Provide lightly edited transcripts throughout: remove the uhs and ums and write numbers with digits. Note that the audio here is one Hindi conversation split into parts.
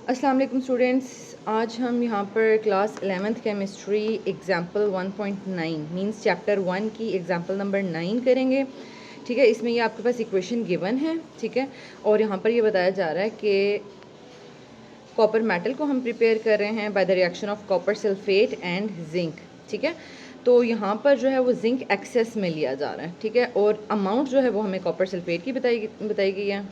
अस्सलाम वालेकुम स्टूडेंट्स, आज हम यहाँ पर class 11th chemistry example 1.9 means chapter 1 की एग्जाम्पल नंबर 9 करेंगे। ठीक है, इसमें ये आपके पास इक्वेशन गिवन है। ठीक है, और यहाँ पर ये बताया जा रहा है कि कॉपर मेटल को हम प्रिपेयर कर रहे हैं by the reaction of copper sulphate and zinc. ठीक है, तो यहाँ पर जो है वो जिंक एक्सेस में लिया जा रहा है। ठीक है, और अमाउंट जो है वो हमें कॉपर सल्फेट की बताई गई है।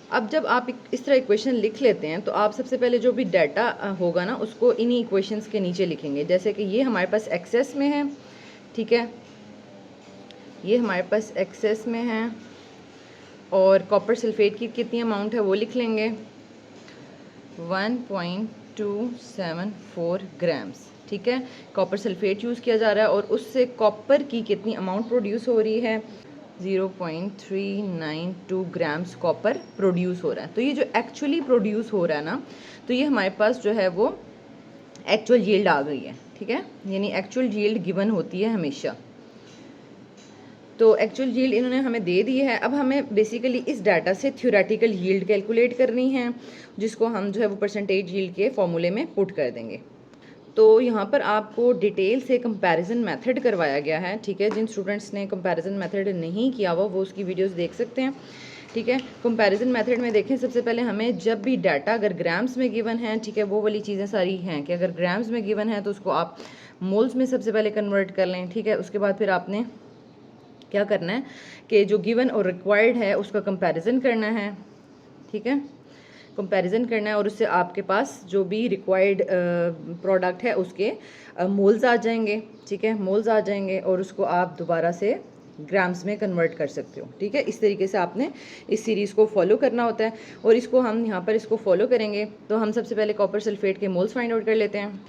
अब जब आप इस तरह इक्वेशन लिख लेते हैं तो आप सबसे पहले जो भी डाटा होगा ना उसको इन्हीं इक्वेशंस के नीचे लिखेंगे। जैसे कि ये हमारे पास एक्सेस में है। ठीक है, ये हमारे पास एक्सेस में है और कॉपर सल्फेट की कितनी अमाउंट है वो लिख लेंगे, 1.274 ग्राम्स। ठीक है, कॉपर सल्फेट यूज़ किया जा रहा है और उससे कॉपर की कितनी अमाउंट प्रोड्यूस हो रही है, 0.392 ग्राम्स कॉपर प्रोड्यूस हो रहा है। तो ये जो एक्चुअली प्रोड्यूस हो रहा है ना, तो ये हमारे पास जो है वो एक्चुअल यील्ड आ गई है। ठीक है, यानी एक्चुअल यील्ड गिवन होती है हमेशा। तो एक्चुअल यील्ड इन्होंने हमें दे दी है। अब हमें बेसिकली इस डाटा से थ्योरेटिकल यील्ड कैलकुलेट करनी है, जिसको हम जो है वो परसेंटेज यील्ड के फॉर्मूले में पुट कर देंगे। तो यहाँ पर आपको डिटेल से कंपैरिजन मेथड करवाया गया है। ठीक है, जिन स्टूडेंट्स ने कंपैरिजन मेथड नहीं किया हुआ वो उसकी वीडियोस देख सकते हैं। ठीक है, कंपैरिजन मेथड में देखें, सबसे पहले हमें जब भी डाटा अगर ग्राम्स में गिवन है, ठीक है, वो वाली चीज़ें सारी हैं कि अगर ग्राम्स में गिवन है तो उसको आप मोल्स में सबसे पहले कन्वर्ट कर लें। ठीक है, उसके बाद फिर आपने क्या करना है कि जो गिवन और रिक्वायर्ड है उसका कंपैरिजन करना है। ठीक है, कंपैरिजन करना है और उससे आपके पास जो भी रिक्वायर्ड प्रोडक्ट है उसके मोल्स आ जाएंगे। ठीक है, मोल्स आ जाएंगे और उसको आप दोबारा से ग्राम्स में कन्वर्ट कर सकते हो। ठीक है, इस तरीके से आपने इस सीरीज़ को फॉलो करना होता है और इसको हम यहाँ पर इसको फॉलो करेंगे। तो हम सबसे पहले कॉपर सल्फेट के मोल्स फाइंड आउट कर लेते हैं।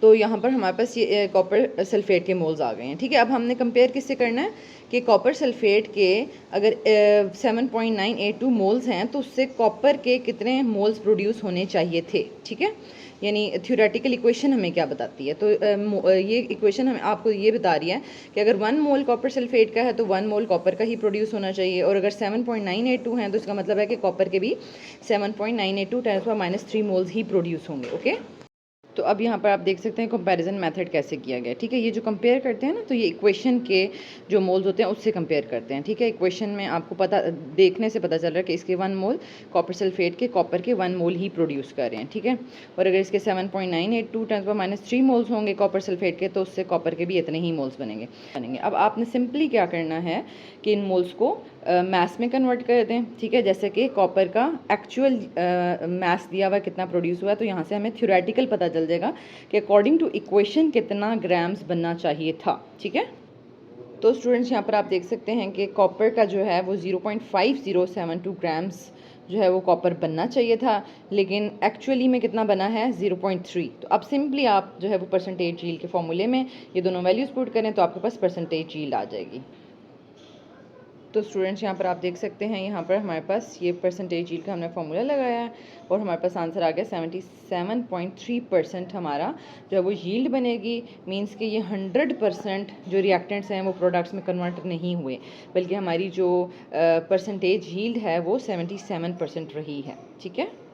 तो यहाँ पर हमारे पास ये कॉपर सल्फेट के मोल्स आ गए हैं। ठीक है, अब हमने कंपेयर किससे करना है कि कॉपर सल्फेट के अगर 7.982 मोल्स हैं तो उससे कॉपर के कितने मोल्स प्रोड्यूस होने चाहिए थे। ठीक है, यानी थ्योरेटिकल इक्वेशन हमें क्या बताती है, तो ये इक्वेशन हमें आपको ये बता रही है कि अगर 1 मोल कॉपर सल्फेट का है तो 1 मोल कॉपर का ही प्रोड्यूस होना चाहिए, और अगर 7.982 हैं तो इसका मतलब है कि कॉपर के भी 7.982 10⁻³ मोल्स ही प्रोड्यूस होंगे। ओके, तो अब यहाँ पर आप देख सकते हैं कंपैरिजन मेथड कैसे किया गया है। ठीक है, ये जो कंपेयर करते हैं ना, तो ये इक्वेशन के जो मोल्स होते हैं उससे कंपेयर करते हैं। ठीक है, इक्वेशन में आपको पता देखने से पता चल रहा है कि इसके 1 मोल कॉपर सल्फेट के कॉपर के 1 मोल ही प्रोड्यूस कर रहे हैं। ठीक है, और अगर इसके 7.982 10⁻³ मोल्स होंगे कॉपर सल्फेट के तो उससे कॉपर के भी इतने ही मोल्स बनेंगे। अब आपने सिंपली क्या करना है कि इन मोल्स को मैस में कन्वर्ट कर दें। ठीक है, जैसे कि कॉपर का एक्चुअल मैस दिया हुआ कितना प्रोड्यूस हुआ है, तो यहाँ से हमें थ्योरेटिकल पता चल जाएगा कि अकॉर्डिंग टू इक्वेशन कितना ग्राम्स बनना चाहिए था। ठीक है, तो स्टूडेंट्स यहाँ पर आप देख सकते हैं कि कॉपर का जो है वो 0.5072 ग्राम्स जो है वो कॉपर बनना चाहिए था, लेकिन एक्चुअली में कितना बना है 0.3। तो अब सिंपली आप जो है वो परसेंटेज यील्ड के फॉर्मूले में ये दोनों वैल्यूज पुट करें तो आपके पास परसेंटेज यील्ड आ जाएगी। तो स्टूडेंट्स यहाँ पर आप देख सकते हैं, यहाँ पर हमारे पास ये परसेंटेज यील्ड का हमने फॉर्मूला लगाया है और हमारे पास आंसर आ गया 77.3% हमारा जो है वो यील्ड बनेगी। मींस कि ये 100% जो रिएक्टेंट्स हैं वो प्रोडक्ट्स में कन्वर्ट नहीं हुए, बल्कि हमारी जो परसेंटेज यील्ड है वो 77% रही है। ठीक है।